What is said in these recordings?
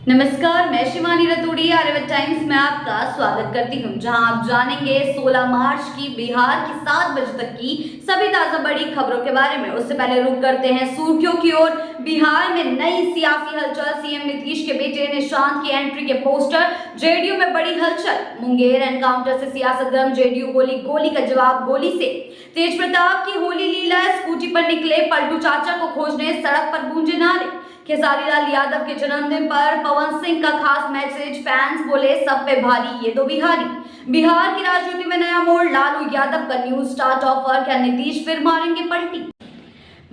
नमस्कार, मैं शिवानी रतूड़ी आर्यवत टाइम्स में आपका स्वागत करती हूं, जहां आप जानेंगे 16 मार्च की बिहार की 7 बजे तक की सभी ताजा बड़ी खबरों के बारे में। उससे पहले रुक करते हैं सुर्खियों की ओर। बिहार में नई सियासी हलचल, सीएम नीतीश के बेटे निशांत की एंट्री के पोस्टर, जेडीयू में बड़ी हलचल। मुंगेर एनकाउंटर से सियासत गर्म, जेडीयू बोली गोली का जवाब गोली से। तेज प्रताप की होली लीला, स्कूटी पर निकले पलटू चाचा को खोजने, सड़क पर गूंजे नारे। खेसारी लाल यादव के जन्मदिन पर पवन सिंह का खास मैसेज, फैंस बोले सब पे भारी ये तो बिहारी। बिहार की राजनीति में नया मोड़, लालू यादव का न्यू स्टार्ट ऑफर, क्या नीतीश फिर मारेंगे पलटी।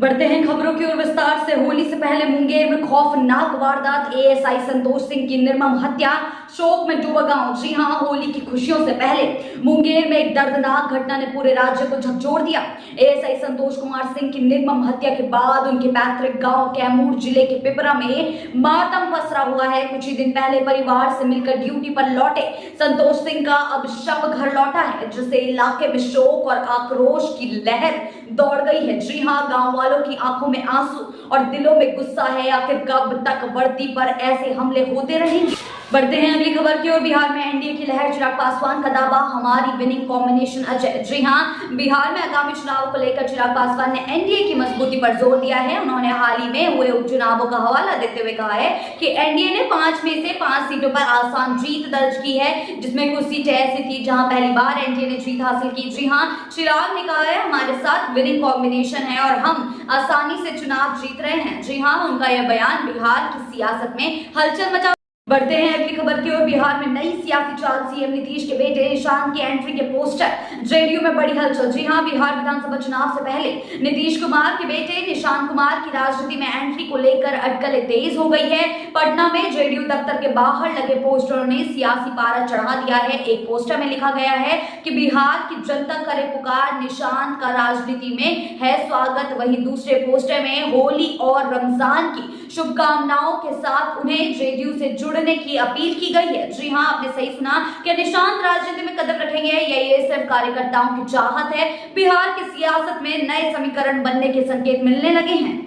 बढ़ते हैं खबरों की ओर विस्तार से। होली से पहले मुंगेर में खौफनाक वारदात, एएसआई संतोष सिंह की निर्मम हत्या, शोक में डूबा गांव। जी हां, होली की खुशियों से पहले मुंगेर में एक दर्दनाक घटना ने पूरे राज्य को झकझोर दिया। एएसआई संतोष कुमार सिंह की निर्मम हत्या के बाद उनके पैतृक गांव कैमूर जिले के पिपरा में मातम पसरा हुआ है। कुछ ही दिन पहले परिवार से मिलकर ड्यूटी पर लौटे संतोष सिंह का अब शव घर लौटा है, जिससे इलाके में शोक और आक्रोश की लहर दौड़ गई है। जी हां, गांव वालों की आंखों में आंसू और दिलों में गुस्सा है। आखिर कब तक वर्दी पर ऐसे हमले होते रहेंगे। बढ़ते हैं अगली खबर की ओर। बिहार में एनडीए की लहर, चिराग पासवान का दावा, हमारी विनिंग कॉम्बिनेशन अजय। जी हां, बिहार में आगामी चुनाव को लेकर चिराग पासवान ने एनडीए की मजबूती पर जोर दिया है। उन्होंने हाल ही में हुए उपचुनावों का हवाला देते हुए कहा है कि एनडीए ने 5 में से 5 सीटों पर आसान जीत दर्ज की है, जिसमें कुछ सीटें ऐसी थी जहां पहली बार एनडीए ने जीत हासिल की। जी हां, चिराग ने कहा है हमारे साथ विनिंग कॉम्बिनेशन है और हम आसानी से चुनाव जीत रहे हैं। जी हां, उनका यह बयान बिहार की सियासत में हलचल मचा। बढ़ते हैं अगली खबर की ओर। बिहार में नई सियासी चाल, सीएम नीतीश के बेटे निशांत की एंट्री के पोस्टर, जेडीयू में बड़ी हलचल। जी हां, बिहार विधानसभा चुनाव से पहले नीतीश कुमार के बेटे निशांत कुमार की राजनीति में एंट्री को लेकर अटकलें तेज हो गई है। पटना में जेडीयू दफ्तर के बाहर लगे पोस्टरों ने सियासी पारा चढ़ा दिया है। एक पोस्टर में लिखा गया है कि बिहार की जनता करे पुकार, निशांत का राजनीति में है स्वागत। वहीं दूसरे पोस्टर में होली और रमजान की शुभकामनाओं के साथ उन्हें जेडीयू से जुड़ने की अपील की गई है। जी हां, आपने सही सुना कि निशांत राजनीति में कदम रखेंगे या ये सिर्फ कार्यकर्ताओं की चाहत है। बिहार की सियासत में नए समीकरण बनने के संकेत मिलने लगे हैं।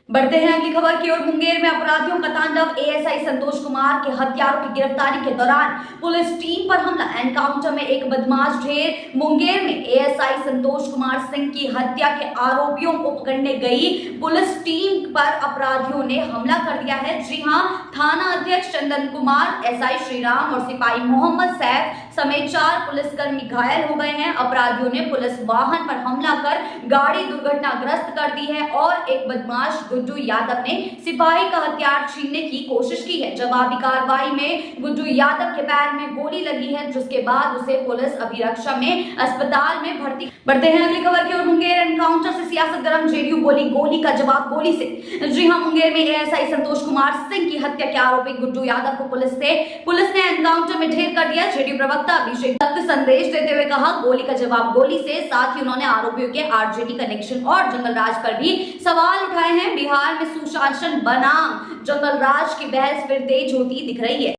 बढ़ते हैं अगली खबर की ओर। मुंगेर में अपराधियों का तांडव, एएसआई संतोष कुमार के हत्यारों की गिरफ्तारी के दौरान पुलिस टीम पर हमला, एनकाउंटर में एक बदमाश ढेर। मुंगेर में एएसआई संतोष कुमार सिंह की हत्या के आरोपियों को पकड़ने गई पुलिस टीम पर अपराधियों ने हमला कर दिया है। जी हां, थाना अध्यक्ष चंदन कुमार, एसआई श्रीराम और सिपाही मोहम्मद सैफ समेत 4 पुलिसकर्मी घायल हो गए हैं। अपराधियों ने पुलिस वाहन पर हमला कर गाड़ी दुर्घटनाग्रस्त कर दी है और एक बदमाश गुड्डू यादव ने सिपाही का हथियार छीनने की कोशिश की है। जवाबी कार्रवाई में गुड्डू यादव के पैर में गोली लगी है, जिसके बाद उसे पुलिस अभिरक्षा में अस्पताल में भर्ती। बढ़ते हैं अगली खबर की ओर। मुंगेर एनकाउंटर से सियासत गर्म, जेडीयू बोली गोली का जवाब गोली से। जी हां, मुंगेर में एएसआई संतोष कुमार सिंह की हत्या के आरोपी गुड्डू यादव को पुलिस ने एनकाउंटर में ढेर कर दिया। जेडीयू प्रवक्ता अभिषेक दत्त संदेश देते हुए कहा गोली का जवाब गोली से। साथ ही उन्होंने आरोपियों के आरजेडी कनेक्शन और जंगल राज पर भी सवाल उठाए हैं। बिहार में सुशासन बनाम जंगल राज की बहस फिर तेज होती दिख रही है।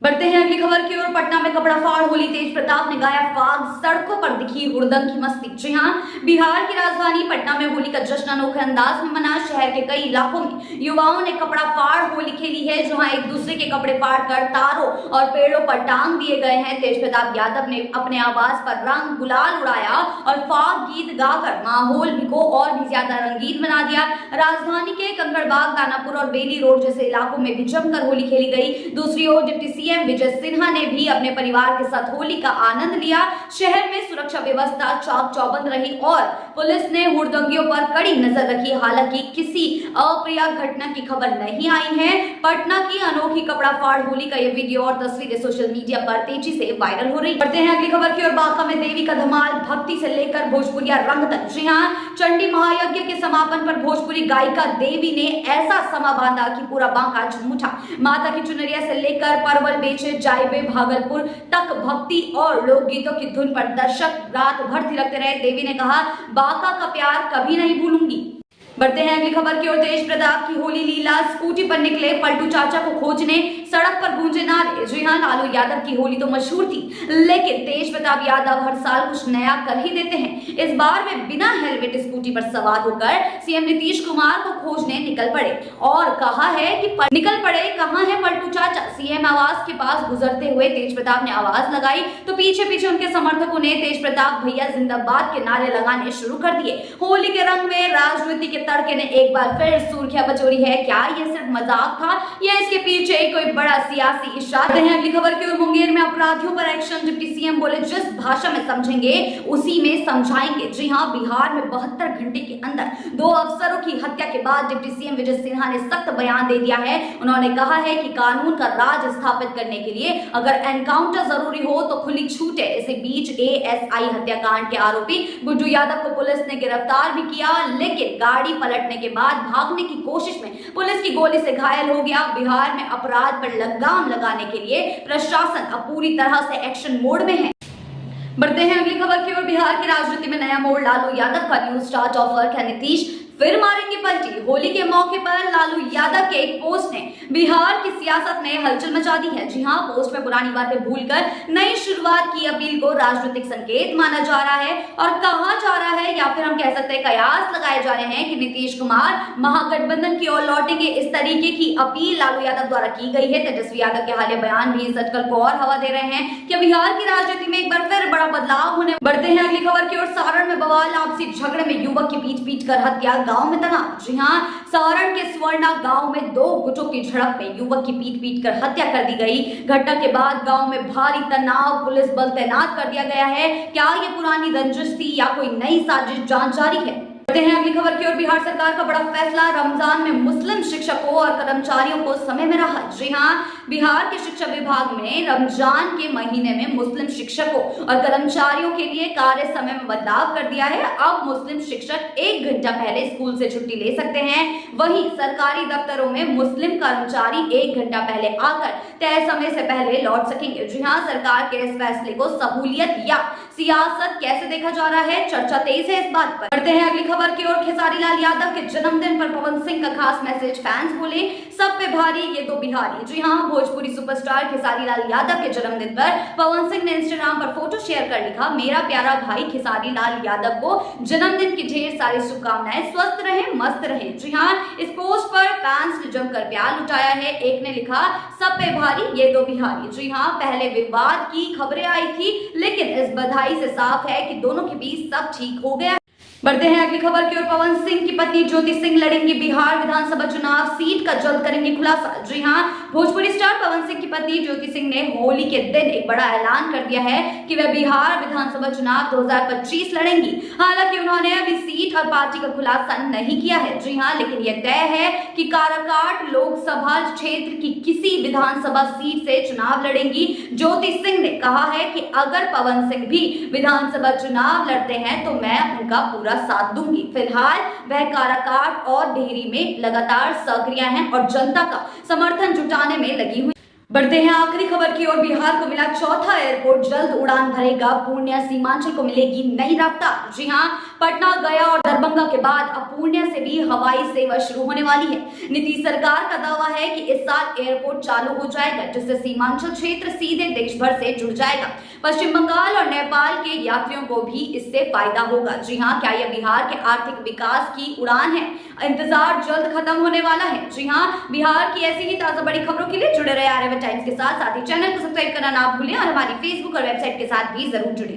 बढ़ते हैं अगली खबर की ओर। पटना में कपड़ा फाड़ होली, तेज प्रताप ने गाया फाग, सड़कों पर दिखी हुड़दंग की मस्ती। जी हां, बिहार की राजधानी पटना में होली का जश्न अनोखे अंदाज में मना। शहर के कई इलाकों में युवाओं ने कपड़ा फाड़ होली खेली है, जहां एक दूसरे के कपड़े फाड़कर तारों और पेड़ों पर टांग दिए गए हैं। तेज प्रताप यादव ने अपने आवास पर रंग गुलाल उड़ाया और फाग गीत गाकर माहौल को और भी ज्यादा रंगीन बना दिया। राजधानी के कंकड़बाग, दानापुर और बेली रोड जैसे इलाकों में भी जमकर होली खेली गई। दूसरी ओर डिप्टी सीएम विजय सिन्हा ने भी अपने परिवार के साथ होली का आनंद लिया। शहर में सुरक्षा व्यवस्था चाक चौबंद रही और पुलिस ने हुड़दंगियों पर कड़ी नजर रखी। हालांकि किसी अप्रिय घटना की खबर नहीं आई है। पटना की अनोखी कपड़ा फाड़ होली का यह वीडियो और तस्वीरें सोशल मीडिया पर तेजी से वायरल हो रही। बढ़ते हैं अगली खबर की ओर। बांका में देवी का धमाल, भक्ति से लेकर भोजपुरिया रंग तक। जी हां, चंडी महायज्ञ के समापन पर भोजपुरी गायिका देवी ने ऐसा समा बांधा कि पूरा बांका झूम उठा। माता की चुनरिया से लेकर परवल बेचे जाइबे भागलपुर तक भक्ति और लोकगीतों की धुन पर दर्शक रात भर थिरकते रहे। देवी ने कहा बांका का प्यार कभी नहीं भूलूंगी। बढ़ते हैं अगली खबर की ओर। तेज प्रताप की होली लीला, स्कूटी पर निकले पलटू चाचा को खोजने, सड़क पर गूंजे नारे। जी हां, लालू यादव की होली तो मशहूर थी, लेकिन तेज प्रताप यादव हर साल कुछ नया कर ही देते हैं। इस बार वे बिना हेलमेट स्कूटी पर सवार होकर सीएम नीतीश कुमार को खोजने निकल पड़े और कहा है कि कहां है पलटू चाचा। सीएम आवास के पास गुजरते हुए तेज प्रताप ने आवाज लगाई तो पीछे पीछे उनके समर्थकों ने तेज प्रताप भैया जिंदाबाद के नारे लगाने शुरू कर दिए। होली के रंग में राजनीति के तड़के ने एक बार फिर सुर्खियां बटोरी है। क्या ये सिर्फ मजाक था या इसके पीछे कोई बड़ा सियासी इशारा है? अगली खबर की ओर। मुंगेर में अपराधियों पर एक्शन, डिप्टी सीएम बोले जिस भाषा में समझेंगे उसी में समझाएंगे। जी हां, बिहार में 72 घंटे के अंदर 2 अफसरों की हत्या के बाद डिप्टी सीएम विजय सिन्हा ने सख्त बयान दे दिया है। उन्होंने कहा है कि कानून का राज स्थापित करने के लिए अगर एनकाउंटर जरूरी हो तो खुली छूट है। इसी बीच एएसआई हत्याकांड के आरोपी गुड्डू यादव को पुलिस ने गिरफ्तार भी किया, लेकिन गाड़ी पलटने के बाद भागने की कोशिश में पुलिस की गोली से घायल हो गया। बिहार में अपराध पर लगाम लगाने के लिए प्रशासन अब पूरी तरह से एक्शन मोड में है। बढ़ते हैं अगली खबर की ओर। बिहार की राजनीति में नया मोड़, लालू यादव का न्यू स्टार्ट ऑफर। क्या नीतीश फिर मारेंगे पलटी? होली के मौके पर लालू यादव के एक पोस्ट ने बिहार की सियासत में हलचल मचा दी है। जी हां, पोस्ट में पुरानी बातें भूलकर नई शुरुआत की अपील को राजनीतिक संकेत माना जा रहा है और कहा जा रहा है या फिर हम कह सकते हैं कयास लगाए जा रहे हैं कि नीतीश कुमार महागठबंधन की ओर लौटेंगे। इस तरीके की अपील लालू यादव द्वारा की गई है। तेजस्वी यादव के हालिया बयान भी इस अटकल को और हवा दे रहे हैं कि बिहार की राजनीति में एक बार फिर बड़ा बदलाव होने। बढ़ते हैं अगली खबर की ओर। सारण में बवाल, आपसी झगड़े में युवक की पीट कर हत्या, गांव में तनाव। जी हां, सारण के स्वर्णा गांव में 2 गुटों की झड़प में युवक की पीट कर हत्या कर दी गई। घटना के बाद गांव में भारी तनाव, पुलिस बल तैनात कर दिया गया है। क्या ये पुरानी रंजिश थी या कोई नई साजिश? जांच जारी है। बढ़ते हैं अगली खबर की ओर। बिहार सरकार का बड़ा फैसला, रमजान में मुस्लिम शिक्षकों और कर्मचारियों को समय में राहत। जी हां, बिहार के शिक्षा विभाग में रमजान के महीने में मुस्लिम शिक्षकों और कर्मचारियों के लिए कार्य समय में बदलाव कर दिया है। अब मुस्लिम शिक्षक 1 घंटा पहले स्कूल से छुट्टी ले सकते हैं। वहीं सरकारी दफ्तरों में मुस्लिम कर्मचारी 1 घंटा पहले आकर तय समय से पहले लौट सकेंगे। जी हां, सरकार के इस फैसले को सहूलियत या सियासत कैसे देखा जा रहा है? चर्चा तेज है इस बात पर। बढ़ते हैं अगली खबर की ओर। खेसारी लाल यादव के जन्मदिन पर पवन सिंह का खास मैसेज, फैंस बोले सब पे भारी ये तो बिहारी। जी हां, भोजपुरी सुपरस्टार खेसारी लाल यादव के जन्मदिन पर पवन सिंह ने इंस्टाग्राम पर फोटो शेयर कर लिखा, मेरा प्यारा भाई खेसारी लाल यादव को जन्मदिन की ढेर सारी शुभकामनाएं, स्वस्थ रहे मस्त रहे। जी हां, इस पोस्ट पर फैंस ने जमकर प्यार लुटाया है। एक ने लिखा सब पे भारी ये तो बिहारी। जी हां, पहले विवाद की खबरें आई थी, लेकिन इस बधाई से साफ है कि दोनों के बीच सब ठीक हो गया। बढ़ते हैं अगली खबर की ओर। पवन सिंह की पत्नी ज्योति सिंह लड़ेंगी बिहार विधानसभा चुनाव, सीट का जल्द करेंगे खुलासा। जी हां, भोजपुरी स्टार पवन सिंह की पत्नी ज्योति सिंह ने होली के दिन एक बड़ा ऐलान कर दिया है कि वह बिहार विधानसभा चुनाव 2025 लड़ेंगी। हालांकि उन्होंने अभी सीट और पार्टी का खुलासा नहीं किया है। जी हां, लेकिन यह तय है कि काराकाट लोकसभा क्षेत्र की किसी विधानसभा सीट से चुनाव लड़ेंगी। ज्योति सिंह ने कहा है कि अगर पवन सिंह भी विधानसभा चुनाव लड़ते हैं तो मैं उनका पूरा साथ दूंगी। फिलहाल वह काराकाट और डेहरी में लगातार सक्रिय हैं और जनता का समर्थन जुटाने में लगी हुई। बढ़ते हैं आखिरी खबर की ओर। बिहार को मिला चौथा एयरपोर्ट, जल्द उड़ान भरेगा पूर्णिया, सीमांचल को मिलेगी नई रफ्तार। जी हां, पटना, गया और दरभंगा के बाद अब पूर्णिया से भी हवाई सेवा शुरू होने वाली है। नीतीश सरकार का दावा है कि इस साल एयरपोर्ट चालू हो जाएगा, जिससे सीमांचल क्षेत्र सीधे देश भर से जुड़ जाएगा। पश्चिम बंगाल और नेपाल के यात्रियों को भी इससे फायदा होगा। जी हां, क्या यह बिहार के आर्थिक विकास की उड़ान है? इंतजार जल्द खत्म होने वाला है। जी हां, बिहार की ऐसी ही ताजा बड़ी खबरों के लिए जुड़े रहे आर्यभट्ट टाइम्स के साथ ही चैनल को सब्सक्राइब करना ना भूलें और हमारी फेसबुक और वेबसाइट के साथ भी जरूर जुड़े।